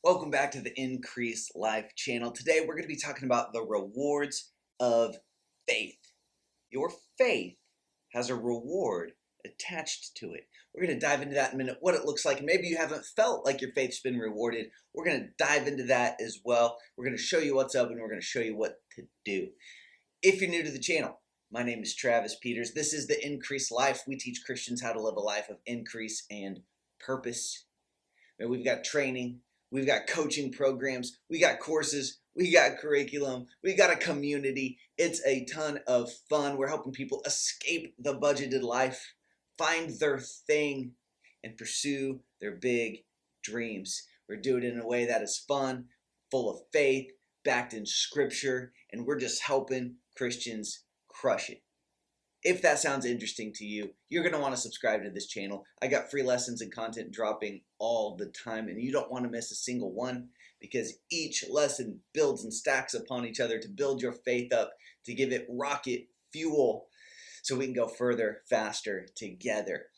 Welcome back to the Increase Life channel. Today we're going to be talking about the rewards of faith. Your faith has a reward attached to it. We're going to dive into that in a minute, what it looks like. Maybe you haven't felt like your faith's been rewarded. We're going to dive into that as well. We're going to show you what's up and we're going to show you what to do. If you're new to the channel, my name is Travis Peters. This is the Increase Life. We teach Christians how to live a life of increase and purpose. We've got training. We've got coaching programs, we got courses, we got curriculum, we got a community. It's a ton of fun. We're helping people escape the budgeted life, find their thing, and pursue their big dreams. We're doing it in a way that is fun, full of faith, backed in scripture, and we're just helping Christians crush it. If that sounds interesting to you, you're going to want to subscribe to this channel. I got free lessons and content dropping all the time, and you don't want to miss a single one because each lesson builds and stacks upon each other to build your faith up, to give it rocket fuel so we can go further, faster together.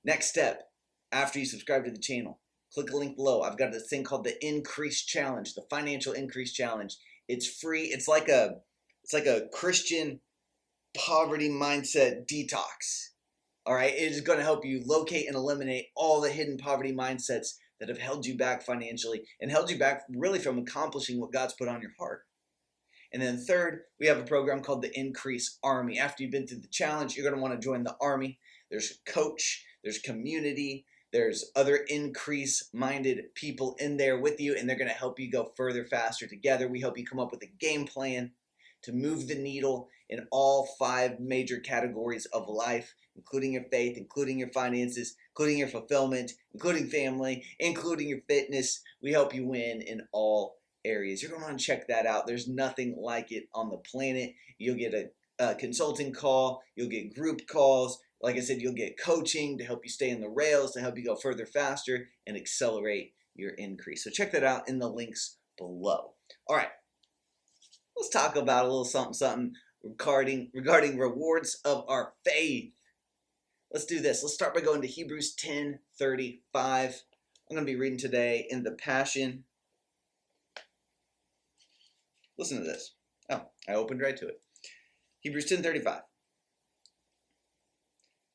Next step, after you subscribe to the channel, click a link below. I've got this thing called the Increase Challenge, the Financial Increase Challenge. It's free. It's like a Christian poverty mindset detox. All right, it is going to help you locate and eliminate all the hidden poverty mindsets that have held you back financially and held you back really from accomplishing what God's put on your heart. And then third, we have a program called the Increase Army. After you've been through the challenge, you're going to want to join the Army. There's a coach, there's community, there's other increase-minded people in there with you, and they're going to help you go further, faster together. We help you come up with a game plan to move the needle in all 5 major categories of life, including your faith, including your finances, including your fulfillment, including family, including your fitness. We help you win in all areas. You're going to want to check that out. There's nothing like it on the planet. You'll get a consulting call. You'll get group calls. Like I said, you'll get coaching to help you stay in the rails, to help you go further, faster, and accelerate your increase. So check that out in the links below. All right. Let's talk about a little something regarding rewards of our faith. Let's do this. Let's start by going to Hebrews 10:35. I'm going to be reading today in the Passion. Listen to this. Oh, I opened right to it. Hebrews 10:35.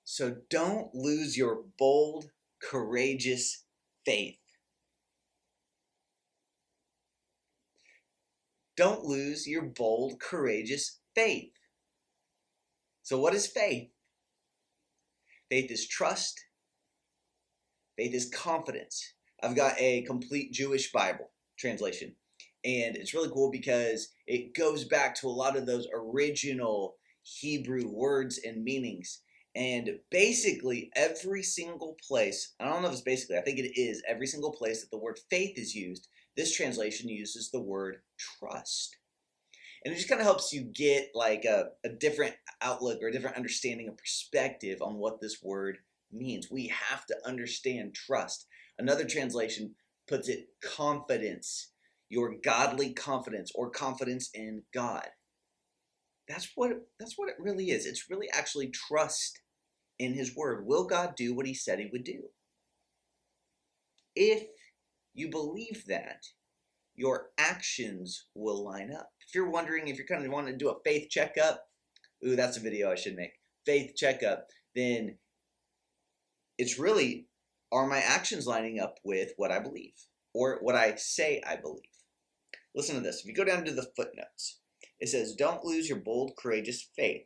So don't lose your bold, courageous faith. Don't lose your bold, courageous faith. So what is faith? Faith is trust. Faith is confidence. I've got a complete Jewish Bible translation. And it's really cool because it goes back to a lot of those original Hebrew words and meanings. And basically every single place, I don't know if it's basically, I think it is, every single place that the word faith is used, this translation uses the word trust. And it just kind of helps you get like a different outlook or a different understanding of perspective on what this word means. We have to understand trust. Another translation puts it confidence, your godly confidence or confidence in God. That's what it really is. It's really actually trust in his word. Will God do what he said he would do? If you believe that, your actions will line up. If you're wondering, if you're kind of wanting to do a faith checkup, ooh, that's a video I should make. Faith checkup, then it's really, are my actions lining up with what I believe or what I say I believe? Listen to this. If you go down to the footnotes, it says, don't lose your bold, courageous faith.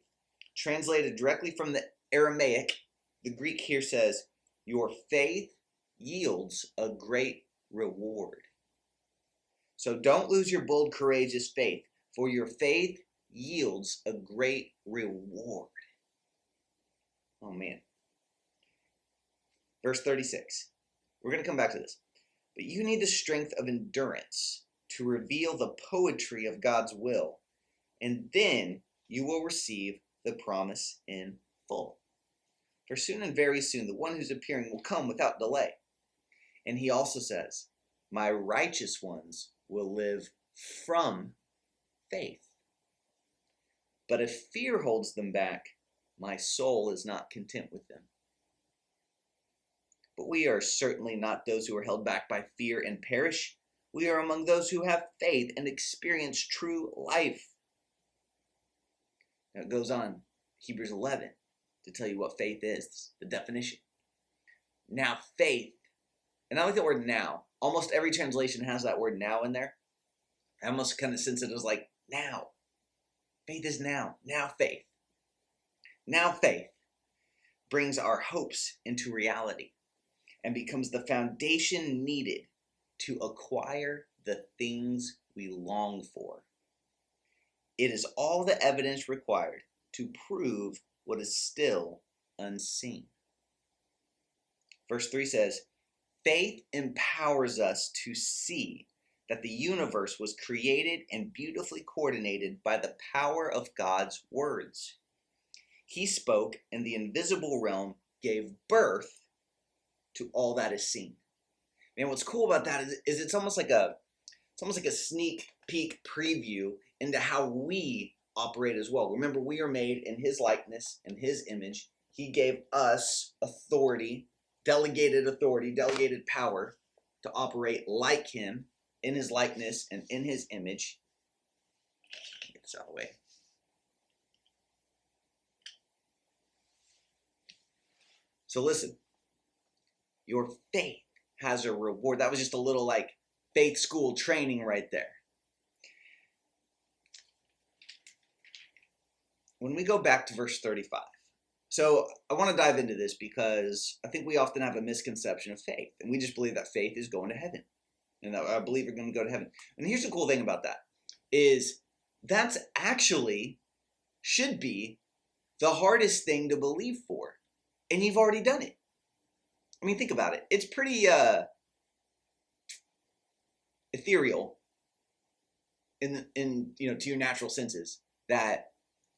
Translated directly from the Aramaic, the Greek here says, your faith yields a great reward. So don't lose your bold, courageous faith, for your faith yields a great reward. Oh man. Verse 36. We're going to come back to this. But you need the strength of endurance to reveal the poetry of God's will, and then you will receive the promise in full. For soon and very soon, the one who's appearing will come without delay. And he also says, my righteous ones will live from faith. But if fear holds them back, my soul is not content with them. But we are certainly not those who are held back by fear and perish, We are among those who have faith and experience true life. Now it goes on, Hebrews 11, to tell you what faith is, the definition. Now faith, and I like the word now. Almost every translation has that word now in there. I almost kind of sense it as like now. Faith is now. Now faith. Now faith brings our hopes into reality and becomes the foundation needed to acquire the things we long for. It is all the evidence required to prove what is still unseen. Verse 3 says, faith empowers us to see that the universe was created and beautifully coordinated by the power of God's words. He spoke, and the invisible realm gave birth to all that is seen. Man, what's cool about that is it's almost like a sneak peek preview into how we operate as well. Remember, we are made in his likeness and his image. He gave us authority, delegated power to operate like him in his likeness and in his image. Get this out of the way. So listen, your faith has a reward. That was just a little like faith school training right there. When we go back to verse 35, so I want to dive into this because I think we often have a misconception of faith, and we just believe that faith is going to heaven, and that I believe we're going to go to heaven. And here's the cool thing about that, is that's actually should be the hardest thing to believe for, and you've already done it. I mean, think about it. It's pretty ethereal in to your natural senses that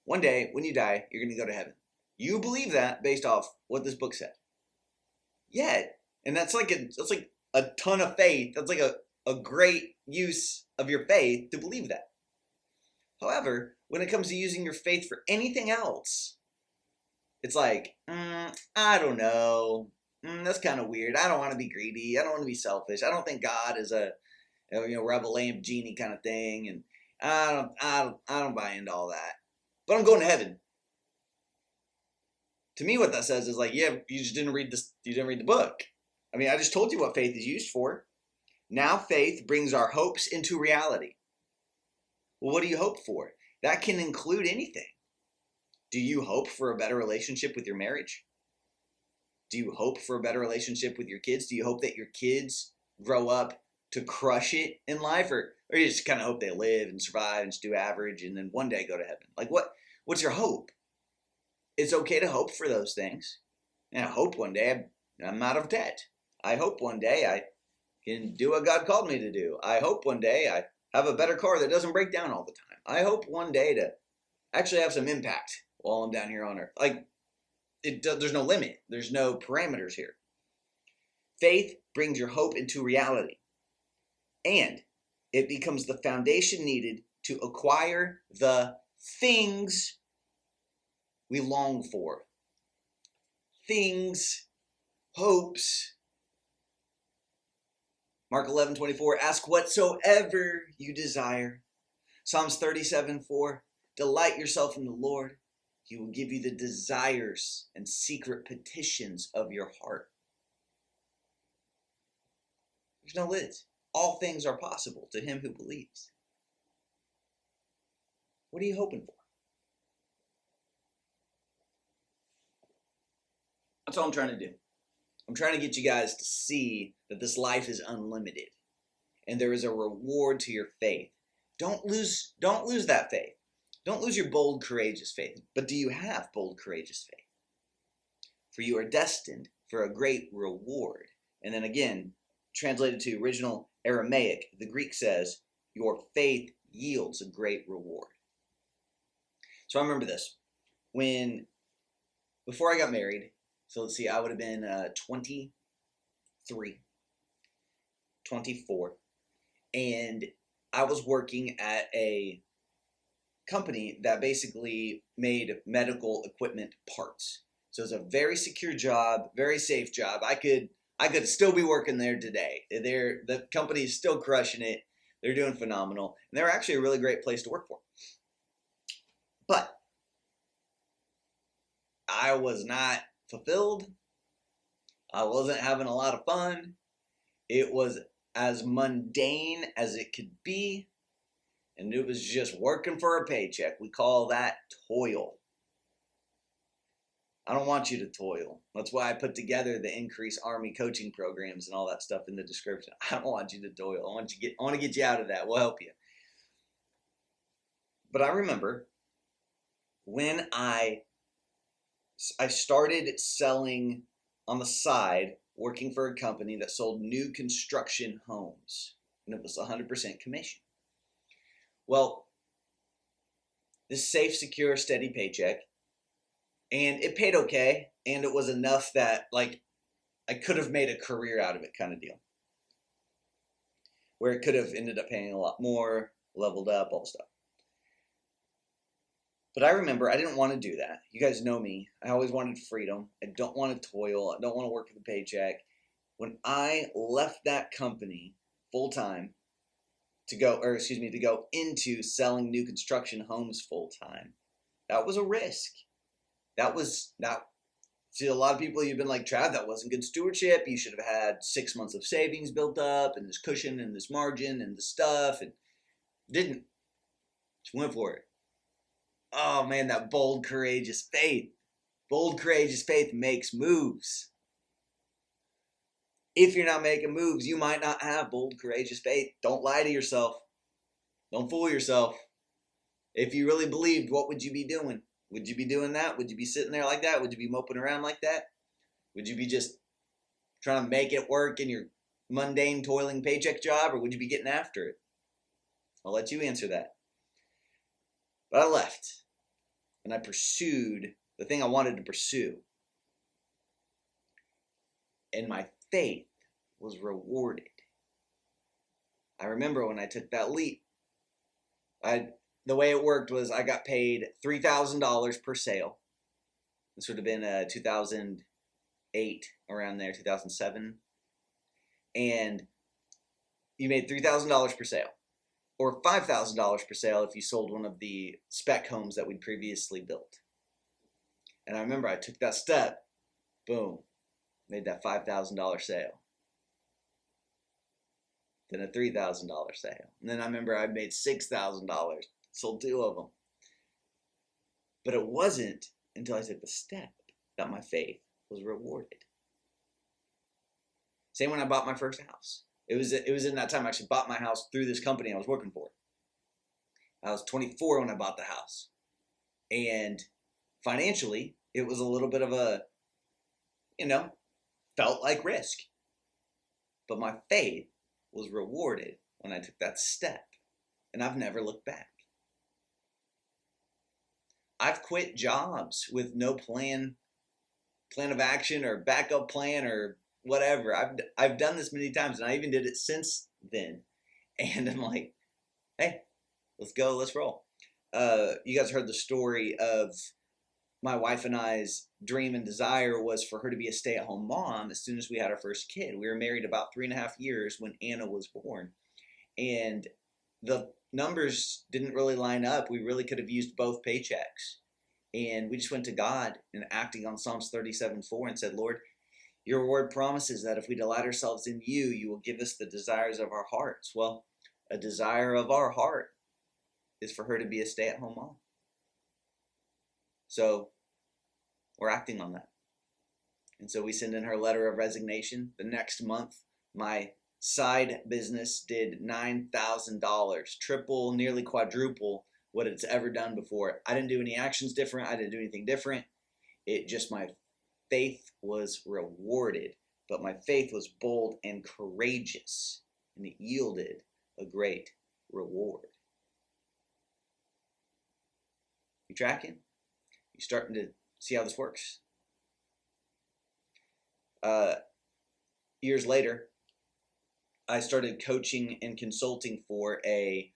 one day when you die, you're going to go to heaven. You believe that based off what this book said. Yet, and that's like a ton of faith. That's like a great use of your faith to believe that. However, when it comes to using your faith for anything else, it's like, I don't know. That's kind of weird. I don't want to be greedy. I don't want to be selfish. I don't think God is a rub a lamp genie kind of thing, and I don't buy into all that. But I'm going to heaven. To me, what that says is like, yeah, you just didn't read this. You didn't read the book. I mean, I just told you what faith is used for. Now faith brings our hopes into reality. Well, what do you hope for? That can include anything. Do you hope for a better relationship with your marriage? Do you hope for a better relationship with your kids? Do you hope that your kids grow up to crush it in life? Or you just kind of hope they live and survive and just do average and then one day go to heaven? Like what's your hope? It's okay to hope for those things. And I hope one day I'm out of debt. I hope one day I can do what God called me to do. I hope one day I have a better car that doesn't break down all the time. I hope one day to actually have some impact while I'm down here on earth. Like, there's no limit. There's no parameters here. Faith brings your hope into reality. And it becomes the foundation needed to acquire the things we long for. Things, hopes. Mark 11:24, ask whatsoever you desire. Psalms 37:4, delight yourself in the Lord. He will give you the desires and secret petitions of your heart. There's no lids. All things are possible to him who believes. What are you hoping for? That's all I'm trying to do. I'm trying to get you guys to see that this life is unlimited and there is a reward to your faith. Don't lose that faith. Don't lose your bold, courageous faith. But do you have bold, courageous faith? For you are destined for a great reward. And then again, translated to original Aramaic, the Greek says, your faith yields a great reward. So I remember this. Before I got married, so let's see, I would have been 23, 24. And I was working at a company that basically made medical equipment parts. So it's a very secure job, very safe job. I could I could still be working there today. The company is still crushing it. They're doing phenomenal. And they're actually a really great place to work for. But I was not fulfilled. I wasn't having a lot of fun. It was as mundane as it could be. And it was just working for a paycheck. We call that toil. I don't want you to toil. That's why I put together the Increase Army coaching programs and all that stuff in the description. I don't want you to toil. I want to get you out of that. We'll help you. But I remember when I started selling on the side, working for a company that sold new construction homes, and it was 100% commission. Well, this safe, secure, steady paycheck, and it paid okay, and it was enough that like I could have made a career out of it, kind of deal, where it could have ended up paying a lot more, leveled up, all the stuff. But I remember I didn't want to do that. You guys know me. I always wanted freedom. I don't want to toil. I don't want to work for the paycheck. When I left that company full time to go into selling new construction homes full time, that was a risk. That was not. See, a lot of people, you've been like, Trav, that wasn't good stewardship. You should have had 6 months of savings built up and this cushion and this margin and the stuff, and didn't. Just went for it. Oh man, that bold, courageous faith. Bold, courageous faith makes moves. If you're not making moves, you might not have bold, courageous faith. Don't lie to yourself. Don't fool yourself. If you really believed, what would you be doing? Would you be doing that? Would you be sitting there like that? Would you be moping around like that? Would you be just trying to make it work in your mundane, toiling paycheck job, or would you be getting after it? I'll let you answer that. But I left, and I pursued the thing I wanted to pursue. And my faith was rewarded. I remember when I took that leap, the way it worked was I got paid $3,000 per sale. This would have been 2008, around there, 2007. And you made $3,000 per sale, or $5,000 per sale if you sold one of the spec homes that we'd previously built. And I remember I took that step, boom, made that $5,000 sale. Then a $3,000 sale. And then I remember I made $6,000, sold 2 of them. But it wasn't until I took the step that my faith was rewarded. Same when I bought my first house. It was in that time I actually bought my house through this company I was working for. I was 24 when I bought the house. And financially, it was a little bit of a, felt like risk. But my faith was rewarded when I took that step. And I've never looked back. I've quit jobs with no plan of action or backup plan or whatever. I've done this many times, and I even did it since then. And I'm like, hey, let's go, let's roll. You guys heard the story of my wife and I's dream and desire was for her to be a stay-at-home mom as soon as we had our first kid. We were married about 3.5 years when Anna was born. And the numbers didn't really line up. We really could have used both paychecks. And we just went to God and acting on Psalms 37:4 and said, Lord, your word promises that if we delight ourselves in you, you will give us the desires of our hearts. Well, a desire of our heart is for her to be a stay-at-home mom. So we're acting on that. And so we send in her letter of resignation. The next month, my side business did $9,000, triple, nearly quadruple what it's ever done before. I didn't do any actions different. I didn't do anything different. My faith was rewarded, but my faith was bold and courageous, and it yielded a great reward. You tracking? You starting to see how this works? Years later, I started coaching and consulting for a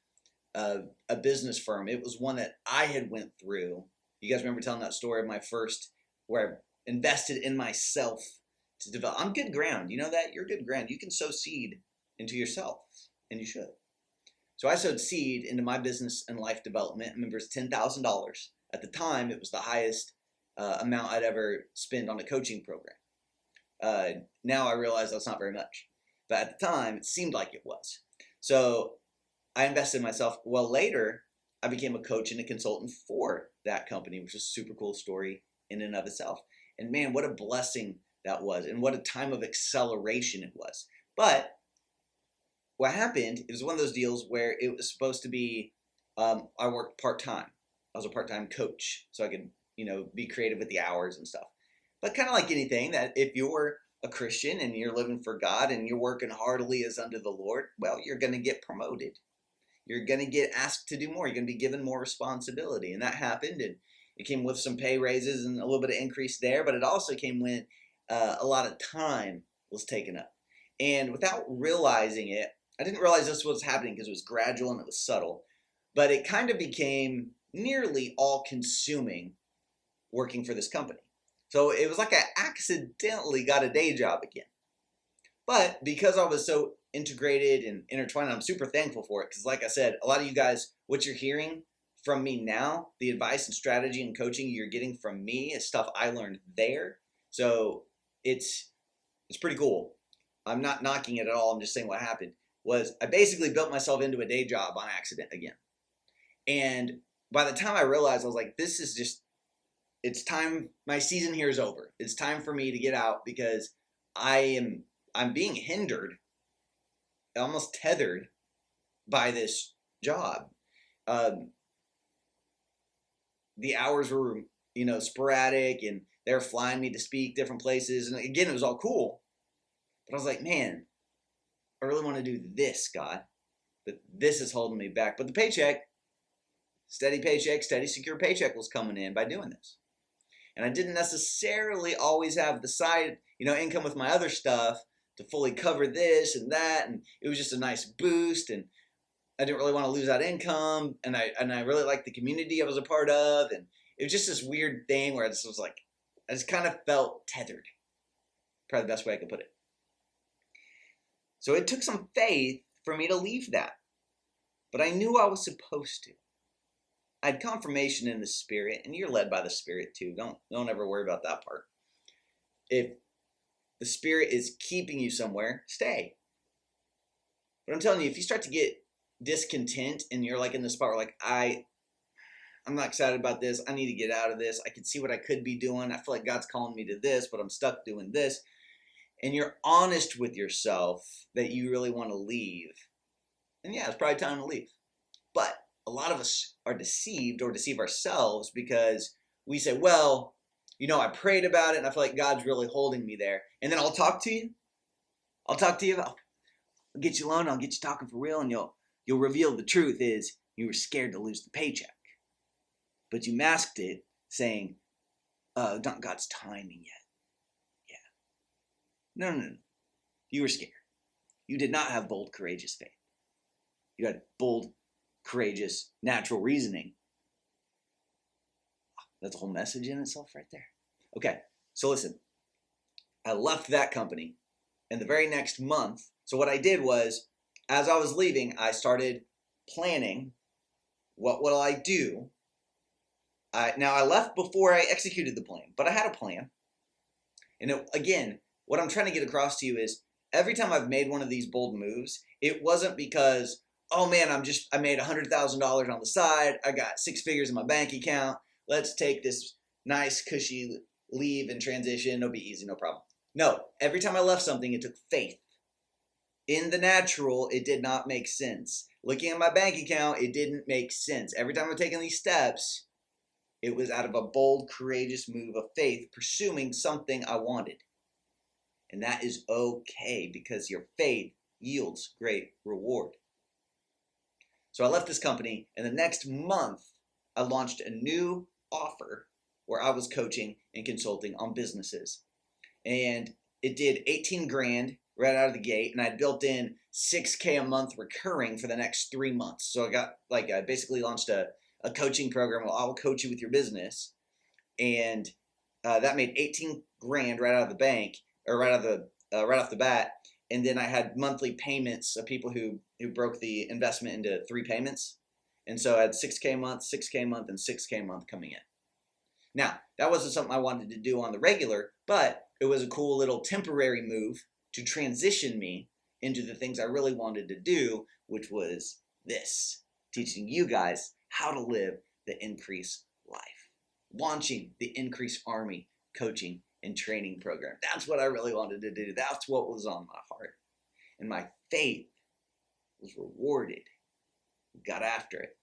business firm. It was one that I had went through. You guys remember telling that story of my first, where I invested in myself to develop. I'm good ground. You know that? You're good ground. You can sow seed into yourself, and you should. So I sowed seed into my business and life development. I remember it was $10,000. At the time, it was the highest amount I'd ever spent on a coaching program. Now I realize that's not very much. But at the time, it seemed like it was. So I invested in myself. Well, later, I became a coach and a consultant for that company, which was a super cool story in and of itself. And man, what a blessing that was, and what a time of acceleration it was. But what happened, it was one of those deals where it was supposed to be, I worked part-time. I was a part-time coach, so I could, be creative with the hours and stuff. But kind of like anything, that if you're a Christian and you're living for God and you're working heartily as unto the Lord, well, you're going to get promoted. You're going to get asked to do more. You're going to be given more responsibility. And that happened, and it came with some pay raises and a little bit of increase there, but it also came when a lot of time was taken up. And without realizing it, I didn't realize this was happening because it was gradual and it was subtle, but it kind of became nearly all-consuming working for this company. So it was like I accidentally got a day job again. But because I was so integrated and intertwined, I'm super thankful for it, because like I said, a lot of you guys, what you're hearing from me now, the advice and strategy and coaching you're getting from me is stuff I learned there. So it's pretty cool. I'm not knocking it at all. I'm just saying what happened was I basically built myself into a day job on accident again. And by the time I realized, I was like, this is just, it's time. My season here is over. It's time for me to get out, because I'm being hindered, almost tethered by this job. The hours were, sporadic, and they were flying me to speak different places. And again, it was all cool. But I was like, man, I really want to do this, God. But this is holding me back. But the paycheck, steady paycheck, steady secure paycheck was coming in by doing this. And I didn't necessarily always have the side, income with my other stuff to fully cover this and that. And it was just a nice boost. And I didn't really want to lose that income. And I really liked the community I was a part of. And it was just this weird thing where I just kind of felt tethered. Probably the best way I could put it. So it took some faith for me to leave that. But I knew I was supposed to. I had confirmation in the Spirit, and you're led by the Spirit too. Don't ever worry about that part. If the Spirit is keeping you somewhere, stay. But I'm telling you, if you start to get discontent and you're like in the spot where I'm not excited about this, I need to get out of this, I can see what I could be doing, I feel like God's calling me to this, but I'm stuck doing this, and you're honest with yourself that you really want to leave, then yeah, it's probably time to leave. But a lot of us are deceived or deceive ourselves because we say, well, I prayed about it and I feel like God's really holding me there. And then I'll talk to you. I'll get you alone. I'll get you talking for real, and you'll reveal the truth is you were scared to lose the paycheck. But you masked it saying, not God's timing yet. Yeah. No. You were scared. You did not have bold, courageous faith. You had bold, courageous, natural reasoning. That's a whole message in itself right there. Okay, so listen. I left that company, and the very next month, so what I did was, as I was leaving, I started planning, what will I do? Now, I left before I executed the plan, but I had a plan. And again, what I'm trying to get across to you is, every time I've made one of these bold moves, it wasn't because, oh man, I made $100,000 on the side, I got 6 figures in my bank account, let's take this nice, cushy leave and transition, it'll be easy, no problem. No, every time I left something, it took faith. In the natural, it did not make sense. Looking at my bank account, it didn't make sense. Every time I'm taking these steps, it was out of a bold, courageous move of faith, pursuing something I wanted. And that is okay, because your faith yields great reward. So I left this company, and the next month, I launched a new offer where I was coaching and consulting on businesses. And it did 18 grand right out of the gate, and I built in $6K a month recurring for the next 3 months. So I basically launched a coaching program where I'll coach you with your business. And that made 18 grand right out of the bank, or right off the bat. And then I had monthly payments of people who broke the investment into 3 payments. And so I had 6K a month, 6K a month, and 6K a month coming in. Now, that wasn't something I wanted to do on the regular, but it was a cool little temporary move to transition me into the things I really wanted to do, which was this, teaching you guys how to live the Increase life, launching the Increase Army coaching and training program. That's what I really wanted to do. That's what was on my heart. And my faith was rewarded. Got after it.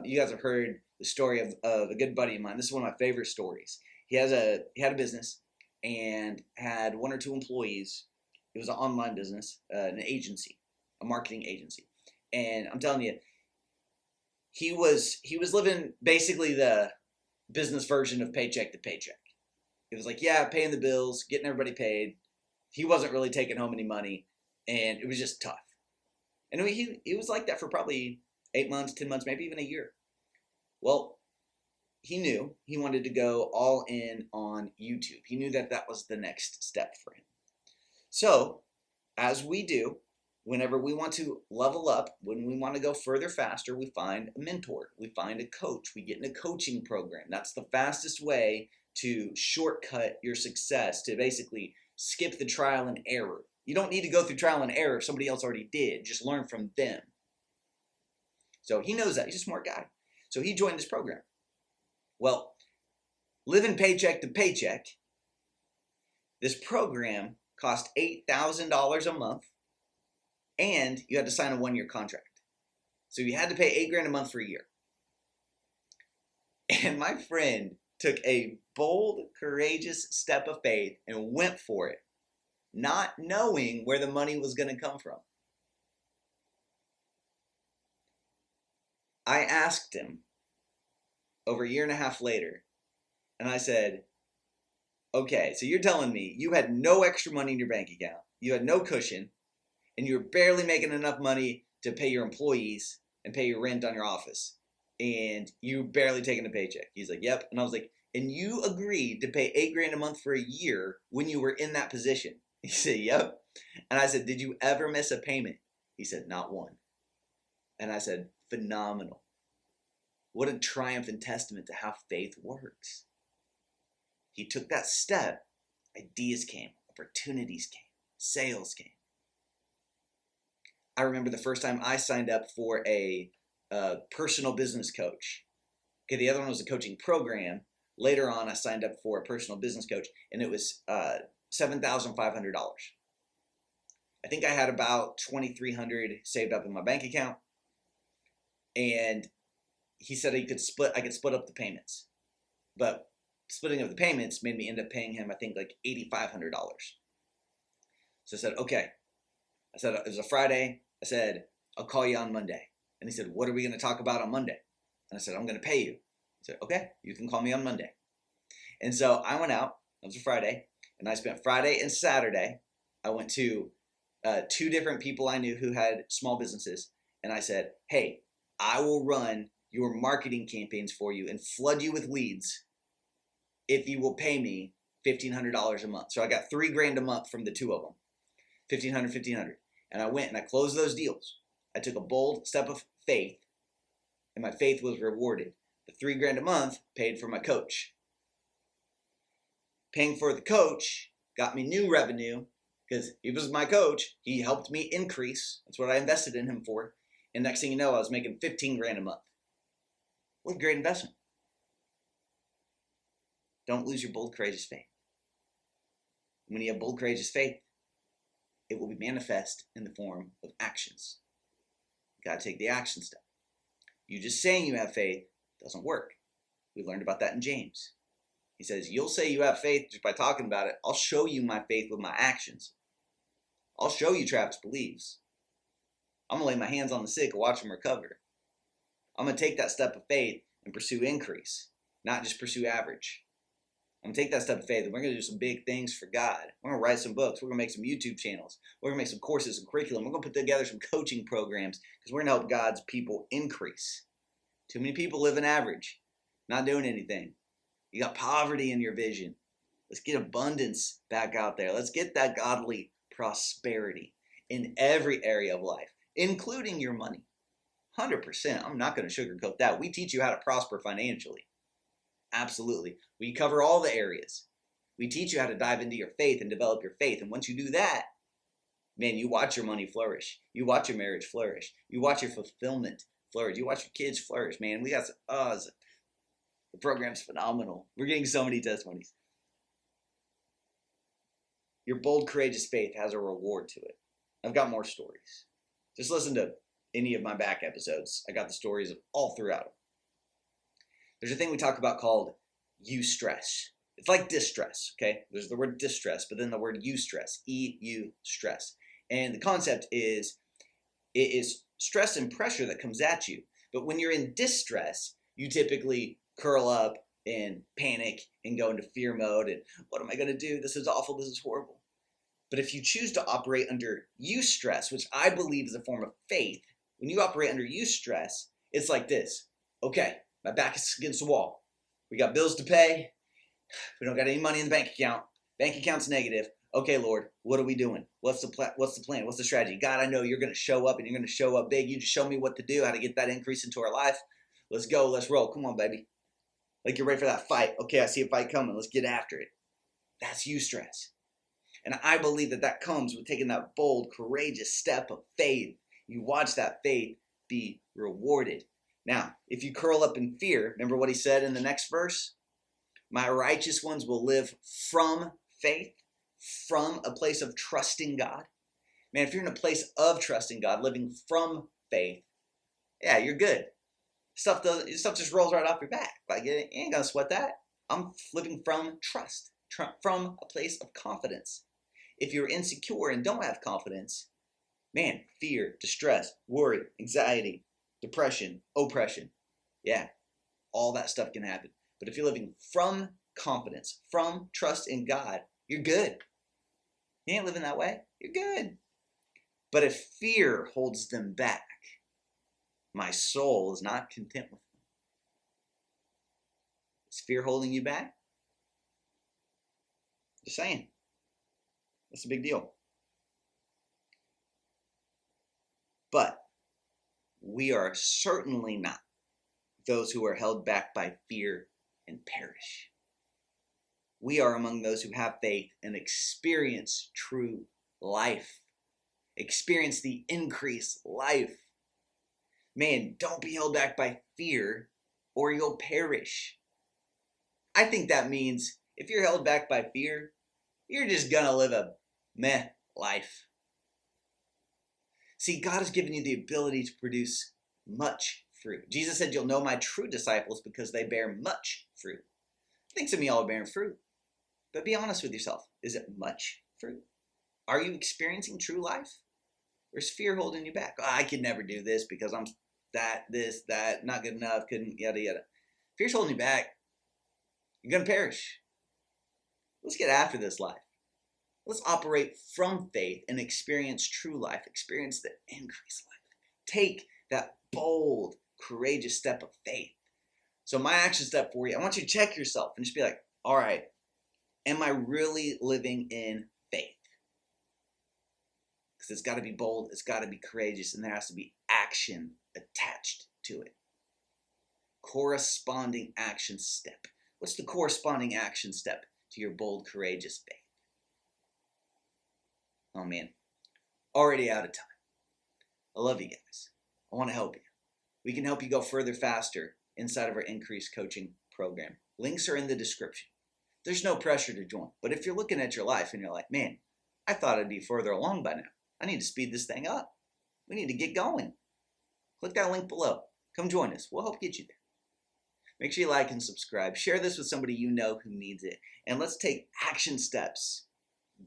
You guys have heard the story of a good buddy of mine. This is one of my favorite stories. He had a business and had 1 or 2 employees. It was an online business, an agency, a marketing agency. And I'm telling you, he was living basically the business version of paycheck to paycheck. It was like, yeah, paying the bills, getting everybody paid. He wasn't really taking home any money, and it was just tough. And he was like that for probably 8 months, 10 months, maybe even a year. Well, he knew he wanted to go all in on YouTube. He knew that that was the next step for him. So, as we do, whenever we want to level up, when we want to go further faster, we find a mentor, we find a coach, we get in a coaching program. That's the fastest way to shortcut your success, to basically skip the trial and error. You don't need to go through trial and error if somebody else already did. Just learn from them. So he knows that. He's a smart guy. So he joined this program. Well, living paycheck to paycheck, this program cost $8,000 a month, and you had to sign a 1-year contract. So you had to pay $8,000 a month for a year. And my friend took a bold, courageous step of faith and went for it, not knowing where the money was going to come from. I asked him over a year and a half later, and I said, okay, so you're telling me you had no extra money in your bank account, you had no cushion, and you were barely making enough money to pay your employees and pay your rent on your office, and you were barely taking a paycheck. He's like, yep. And I was like, and you agreed to pay $8,000 a month for a year when you were in that position? He said, yep. And I said, did you ever miss a payment? He said, not one. And I said, phenomenal. What a triumph and testament to how faith works. He took that step, ideas came, opportunities came, sales came. I remember the first time I signed up for a personal business coach. Okay, the other one was a coaching program. Later on, I signed up for a personal business coach, and it was $7,500. I think I had about $2,300 saved up in my bank account, and he said I could split up the payments, but splitting up the payments made me end up paying him, I think, like $8,500. So I said, okay. I said, it was a Friday. I said, I'll call you on Monday. And he said, what are we going to talk about on Monday? And I said, I'm going to pay you. He said, okay, you can call me on Monday. And so I went out. It was a Friday. And I spent Friday and Saturday. I went to 2 different people I knew who had small businesses. And I said, hey, I will run your marketing campaigns for you and flood you with leads if you will pay me $1,500 a month. So I got $3,000 a month from the 2 of them. $1,500. And I went and I closed those deals. I took a bold step of faith, and my faith was rewarded. The $3,000 a month paid for my coach. Paying for the coach got me new revenue because he was my coach. He helped me increase. That's what I invested in him for. And next thing you know, I was making $15,000 a month. What a great investment. Don't lose your bold, courageous faith. When you have bold, courageous faith, it will be manifest in the form of actions. You got to take the action step. You just saying you have faith doesn't work. We learned about that in James. He says, you'll say you have faith just by talking about it. I'll show you my faith with my actions. I'll show you Travis believes. I'm going to lay my hands on the sick and watch them recover. I'm going to take that step of faith and pursue increase, not just pursue average. I'm going to take that step of faith and we're going to do some big things for God. We're going to write some books. We're going to make some YouTube channels. We're going to make some courses and curriculum. We're going to put together some coaching programs because we're going to help God's people increase. Too many people live in average, not doing anything. You got poverty in your vision. Let's get abundance back out there. Let's get that godly prosperity in every area of life, including your money. 100%. I'm not going to sugarcoat that. We teach you how to prosper financially. Absolutely. We cover all the areas. We teach you how to dive into your faith and develop your faith. And once you do that, man, you watch your money flourish. You watch your marriage flourish. You watch your fulfillment flourish. You watch your kids flourish, man. We got the program's phenomenal. We're getting so many testimonies. Your bold, courageous faith has a reward to it. I've got more stories. Just listen to any of my back episodes. I got the stories all throughout them. There's a thing we talk about called Eustress. It's like distress, okay? There's the word distress, but then the word Eustress, E-U-stress. And the concept is, it is stress and pressure that comes at you. But when you're in distress, you typically curl up and panic and go into fear mode and what am I going to do? This is awful. This is horrible. But if you choose to operate under Eustress, which I believe is a form of faith, when you operate under Eustress, it's like this. Okay, my back is against the wall. We got bills to pay. We don't got any money in the bank account. Bank account's negative. Okay, Lord, what are we doing? What's the plan? What's the strategy? God, I know you're going to show up and you're going to show up big. You just show me what to do, how to get that increase into our life. Let's go. Let's roll. Come on, baby. Like you're ready for that fight. Okay, I see a fight coming. Let's get after it. That's Eustress. And I believe that that comes with taking that bold, courageous step of faith. You watch that faith be rewarded. Now, if you curl up in fear, remember what he said in the next verse? My righteous ones will live from faith, from a place of trusting God. Man, if you're in a place of trusting God, living from faith, yeah, you're good. Stuff just rolls right off your back. Like, you ain't gonna sweat that. I'm living from trust, from a place of confidence. If you're insecure and don't have confidence, man, fear, distress, worry, anxiety, depression, oppression, yeah, all that stuff can happen. But if you're living from confidence, from trust in God, you're good. You ain't living that way, you're good. But if fear holds them back, my soul is not content with them. Is fear holding you back? Just saying. That's a big deal. But we are certainly not those who are held back by fear and perish. We are among those who have faith and experience true life. Experience the increased life. Man, don't be held back by fear or you'll perish. I think that means if you're held back by fear, you're just gonna live a meh life. See, God has given you the ability to produce much fruit. Jesus said, you'll know my true disciples because they bear much fruit. I think some of y'all are bearing fruit. But be honest with yourself. Is it much fruit? Are you experiencing true life? Or is fear holding you back? Oh, I could never do this because I'm that, not good enough, couldn't, yada, yada. Fear's holding you back. You're going to perish. Let's get after this life. Let's operate from faith and experience true life. Experience the increased life. Take that bold, courageous step of faith. So my action step for you, I want you to check yourself and just be like, all right, am I really living in faith? Because it's got to be bold, it's got to be courageous, and there has to be action attached to it. Corresponding action step. What's the corresponding action step to your bold, courageous faith? Oh man, already out of time. I love you guys. I want to help you. We can help you go further faster inside of our Increase coaching program. Links are in the description. There's no pressure to join. But if you're looking at your life and you're like, man, I thought I'd be further along by now. I need to speed this thing up. We need to get going. Click that link below. Come join us. We'll help get you there. Make sure you like and subscribe. Share this with somebody you know who needs it. And let's take action steps.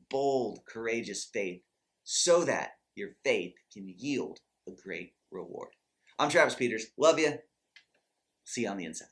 Bold, courageous faith so that your faith can yield a great reward. I'm Travis Peters. Love you. See you on the inside.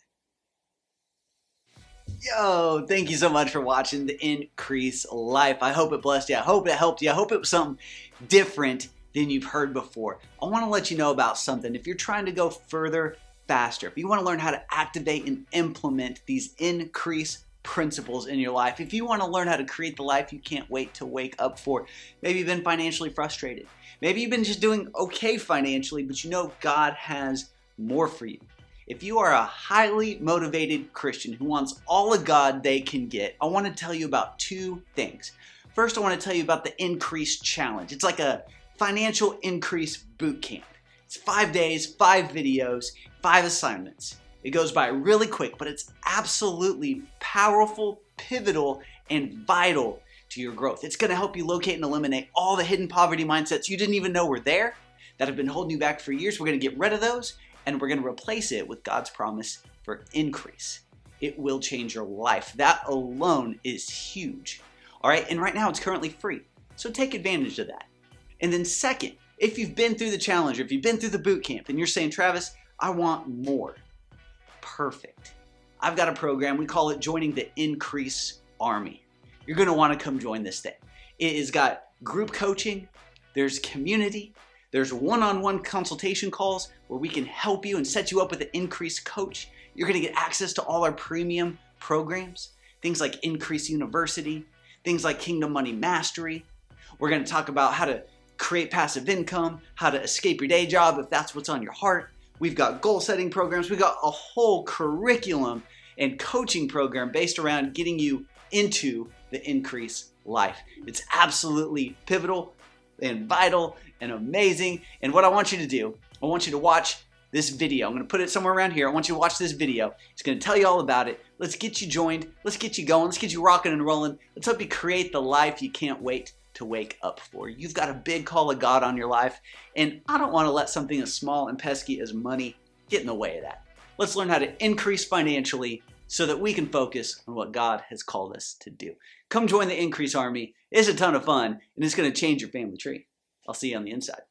Yo, thank you so much for watching the Increase Life. I hope it blessed you. I hope it helped you. I hope it was something different than you've heard before. I want to let you know about something. If you're trying to go further, faster, if you want to learn how to activate and implement these Increase principles in your life. If you want to learn how to create the life you can't wait to wake up for, maybe you've been financially frustrated. Maybe you've been just doing okay financially, but you know God has more for you. If you are a highly motivated Christian who wants all of God they can get, I want to tell you about two things. First, I want to tell you about the Increase Challenge. It's like a financial increase boot camp. It's 5 days, 5 videos, 5 assignments. It goes by really quick, but it's absolutely powerful, pivotal, and vital to your growth. It's going to help you locate and eliminate all the hidden poverty mindsets you didn't even know were there that have been holding you back for years. We're going to get rid of those, and we're going to replace it with God's promise for increase. It will change your life. That alone is huge. All right, and right now it's currently free, so take advantage of that. And then second, if you've been through the challenge, or if you've been through the boot camp, and you're saying, Travis, I want more. Perfect. I've got a program, we call it Joining the Increase Army. You're going to want to come join this thing. It has got group coaching, there's community, there's one-on-one consultation calls where we can help you and set you up with an Increase coach. You're going to get access to all our premium programs, things like Increase University, things like Kingdom Money Mastery. We're going to talk about how to create passive income, how to escape your day job if that's what's on your heart. We've got goal setting programs. We've got a whole curriculum and coaching program based around getting you into the Increase life. It's absolutely pivotal and vital and amazing. And what I want you to do, I want you to watch this video. I'm going to put it somewhere around here. I want you to watch this video. It's going to tell you all about it. Let's get you joined. Let's get you going. Let's get you rocking and rolling. Let's help you create the life you can't wait to wake up for. You've got a big call of God on your life, and I don't want to let something as small and pesky as money get in the way of that. Let's learn how to increase financially so that we can focus on what God has called us to do. Come join the Increase Army. It's a ton of fun, and it's going to change your family tree. I'll see you on the inside.